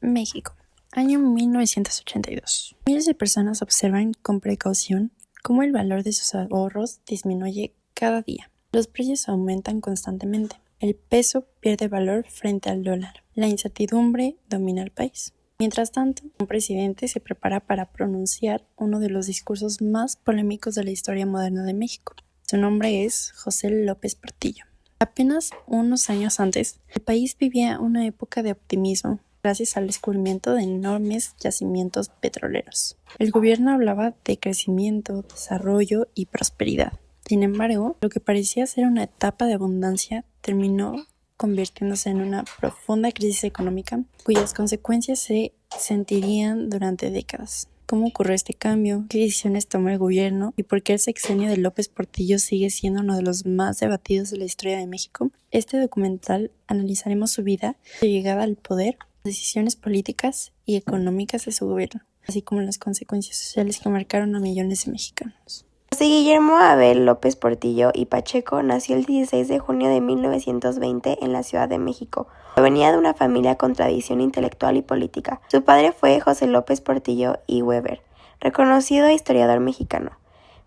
México, año 1982. Miles de personas observan con precaución cómo el valor de sus ahorros disminuye cada día. Los precios aumentan constantemente. El peso pierde valor frente al dólar. La incertidumbre domina el país. Mientras tanto, un presidente se prepara para pronunciar uno de los discursos más polémicos de la historia moderna de México. Su nombre es José López Portillo. Apenas unos años antes, el país vivía una época de optimismo gracias al descubrimiento de enormes yacimientos petroleros. El gobierno hablaba de crecimiento, desarrollo y prosperidad. Sin embargo, lo que parecía ser una etapa de abundancia terminó convirtiéndose en una profunda crisis económica cuyas consecuencias se sentirían durante décadas. ¿Cómo ocurrió este cambio? ¿Qué decisiones tomó el gobierno? ¿Y por qué el sexenio de López Portillo sigue siendo uno de los más debatidos de la historia de México? Este documental analizaremos su vida, su llegada al poder, decisiones políticas y económicas de su gobierno, así como las consecuencias sociales que marcaron a millones de mexicanos. José Guillermo Abel López Portillo y Pacheco nació el 16 de junio de 1920 en la Ciudad de México. Provenía de una familia con tradición intelectual y política. Su padre fue José López Portillo y Weber, reconocido historiador mexicano.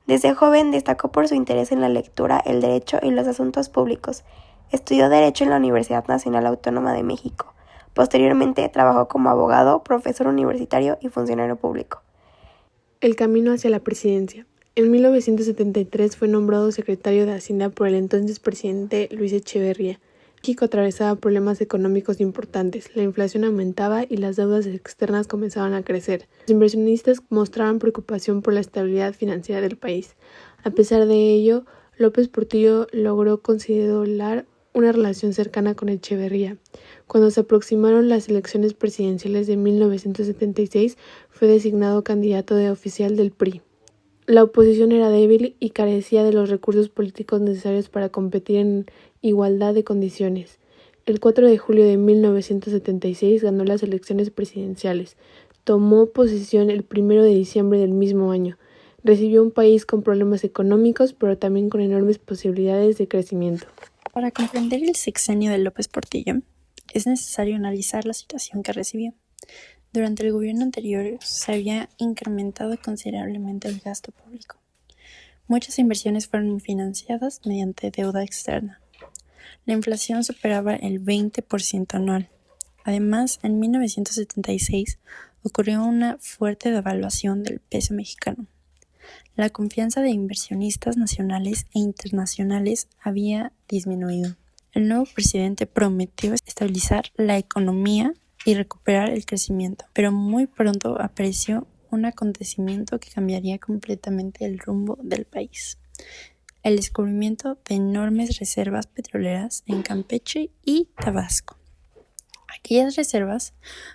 Desde joven destacó por su interés en la lectura, el derecho y los asuntos públicos. Estudió Derecho en la Universidad Nacional Autónoma de México. Posteriormente trabajó como abogado, profesor universitario y funcionario público. El camino hacia la presidencia. En 1973 fue nombrado secretario de Hacienda por el entonces presidente Luis Echeverría. México atravesaba problemas económicos importantes, la inflación aumentaba y las deudas externas comenzaban a crecer. Los inversionistas mostraban preocupación por la estabilidad financiera del país. A pesar de ello, López Portillo logró consolidar una relación cercana con Echeverría. Cuando se aproximaron las elecciones presidenciales de 1976, fue designado candidato oficial del PRI. La oposición era débil y carecía de los recursos políticos necesarios para competir en igualdad de condiciones. El 4 de julio de 1976 ganó las elecciones presidenciales. Tomó posesión el 1 de diciembre del mismo año. Recibió un país con problemas económicos, pero también con enormes posibilidades de crecimiento. Para comprender el sexenio de López Portillo, es necesario analizar la situación que recibió. Durante el gobierno anterior se había incrementado considerablemente el gasto público. Muchas inversiones fueron financiadas mediante deuda externa. La inflación superaba el 20% anual. Además, en 1976 ocurrió una fuerte devaluación del peso mexicano. La confianza de inversionistas nacionales e internacionales había disminuido. El nuevo presidente prometió estabilizar la economía y recuperar el crecimiento, pero muy pronto apareció un acontecimiento que cambiaría completamente el rumbo del país: el descubrimiento de enormes reservas petroleras en Campeche y Tabasco. Aquellas reservas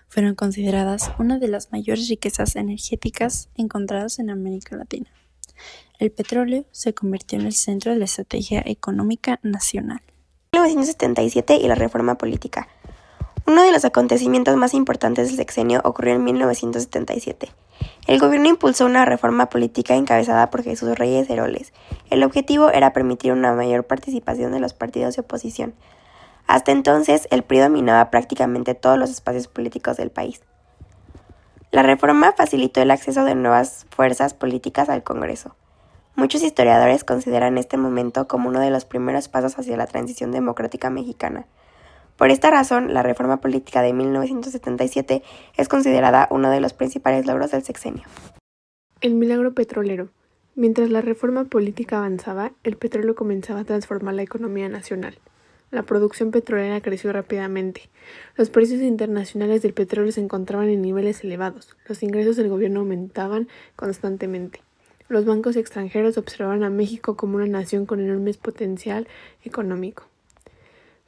fueron consideradas una de las mayores riquezas energéticas encontradas en América Latina. El petróleo se convirtió en el centro de la estrategia económica nacional. 1977 y la reforma política. Uno de los acontecimientos más importantes del sexenio ocurrió en 1977. El gobierno impulsó una reforma política encabezada por Jesús Reyes Heroles. El objetivo era permitir una mayor participación de los partidos de oposición. Hasta entonces, el PRI dominaba prácticamente todos los espacios políticos del país. La reforma facilitó el acceso de nuevas fuerzas políticas al Congreso. Muchos historiadores consideran este momento como uno de los primeros pasos hacia la transición democrática mexicana. Por esta razón, la reforma política de 1977 es considerada uno de los principales logros del sexenio. El milagro petrolero. Mientras la reforma política avanzaba, el petróleo comenzaba a transformar la economía nacional. La producción petrolera creció rápidamente. Los precios internacionales del petróleo se encontraban en niveles elevados. Los ingresos del gobierno aumentaban constantemente. Los bancos extranjeros observaban a México como una nación con enorme potencial económico.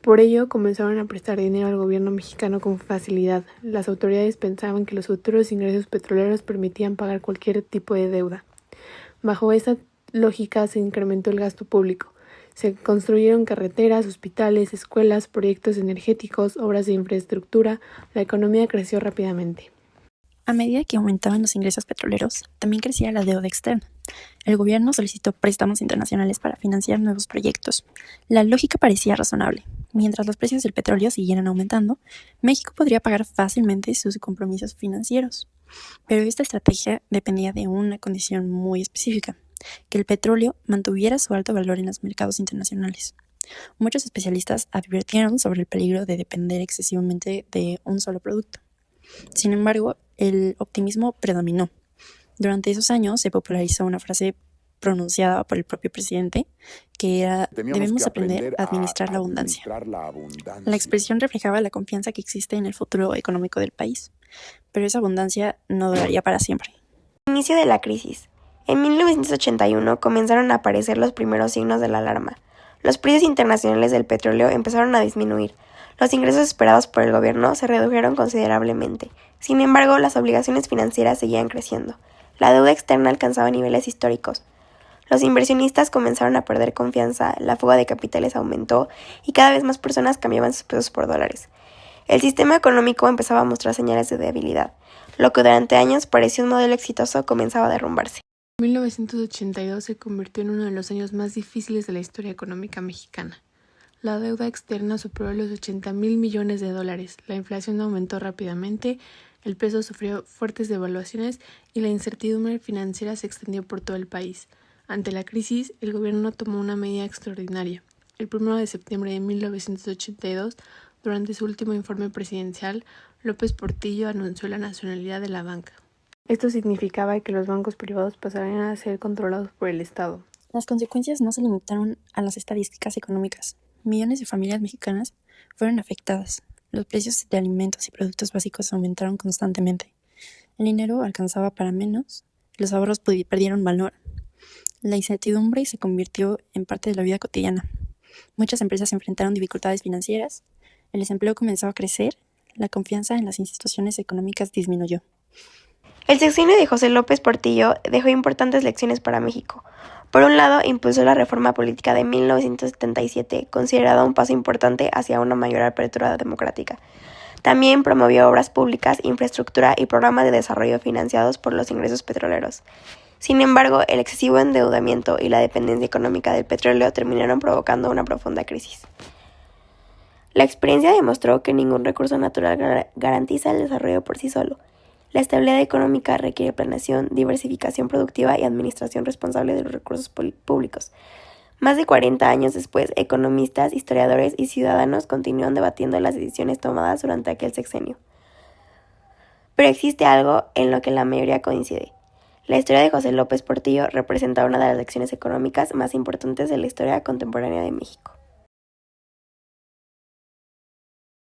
Por ello, comenzaron a prestar dinero al gobierno mexicano con facilidad. Las autoridades pensaban que los futuros ingresos petroleros permitían pagar cualquier tipo de deuda. Bajo esta lógica se incrementó el gasto público. Se construyeron carreteras, hospitales, escuelas, proyectos energéticos, obras de infraestructura. La economía creció rápidamente. A medida que aumentaban los ingresos petroleros, también crecía la deuda externa. El gobierno solicitó préstamos internacionales para financiar nuevos proyectos. La lógica parecía razonable. Mientras los precios del petróleo siguieran aumentando, México podría pagar fácilmente sus compromisos financieros. Pero esta estrategia dependía de una condición muy específica: que el petróleo mantuviera su alto valor en los mercados internacionales. Muchos especialistas advirtieron sobre el peligro de depender excesivamente de un solo producto. Sin embargo, el optimismo predominó. Durante esos años se popularizó una frase pronunciada por el propio presidente, que era: debemos aprender a administrar la abundancia. La expresión reflejaba la confianza que existe en el futuro económico del país, pero esa abundancia no duraría para siempre. Inicio de la crisis. En 1981 comenzaron a aparecer los primeros signos de la alarma. Los precios internacionales del petróleo empezaron a disminuir. Los ingresos esperados por el gobierno se redujeron considerablemente. Sin embargo, las obligaciones financieras seguían creciendo. La deuda externa alcanzaba niveles históricos. Los inversionistas comenzaron a perder confianza, la fuga de capitales aumentó y cada vez más personas cambiaban sus pesos por dólares. El sistema económico empezaba a mostrar señales de debilidad. Lo que durante años pareció un modelo exitoso comenzaba a derrumbarse. 1982 se convirtió en uno de los años más difíciles de la historia económica mexicana. La deuda externa superó los 80,000 millones de dólares, la inflación aumentó rápidamente, el peso sufrió fuertes devaluaciones y la incertidumbre financiera se extendió por todo el país. Ante la crisis, el gobierno tomó una medida extraordinaria. El 1 de septiembre de 1982, durante su último informe presidencial, López Portillo anunció la nacionalidad de la banca. Esto significaba que los bancos privados pasarían a ser controlados por el Estado. Las consecuencias no se limitaron a las estadísticas económicas. Millones de familias mexicanas fueron afectadas. Los precios de alimentos y productos básicos aumentaron constantemente. El dinero alcanzaba para menos, los ahorros perdieron valor. La incertidumbre se convirtió en parte de la vida cotidiana. Muchas empresas enfrentaron dificultades financieras, el desempleo comenzó a crecer, la confianza en las instituciones económicas disminuyó. El sexenio de José López Portillo dejó importantes lecciones para México. Por un lado, impulsó la reforma política de 1977, considerada un paso importante hacia una mayor apertura democrática. También promovió obras públicas, infraestructura y programas de desarrollo financiados por los ingresos petroleros. Sin embargo, el excesivo endeudamiento y la dependencia económica del petróleo terminaron provocando una profunda crisis. La experiencia demostró que ningún recurso natural garantiza el desarrollo por sí solo. La estabilidad económica requiere planeación, diversificación productiva y administración responsable de los recursos públicos. Más de 40 años después, economistas, historiadores y ciudadanos continúan debatiendo las decisiones tomadas durante aquel sexenio. Pero existe algo en lo que la mayoría coincide. La historia de José López Portillo representa una de las lecciones económicas más importantes de la historia contemporánea de México.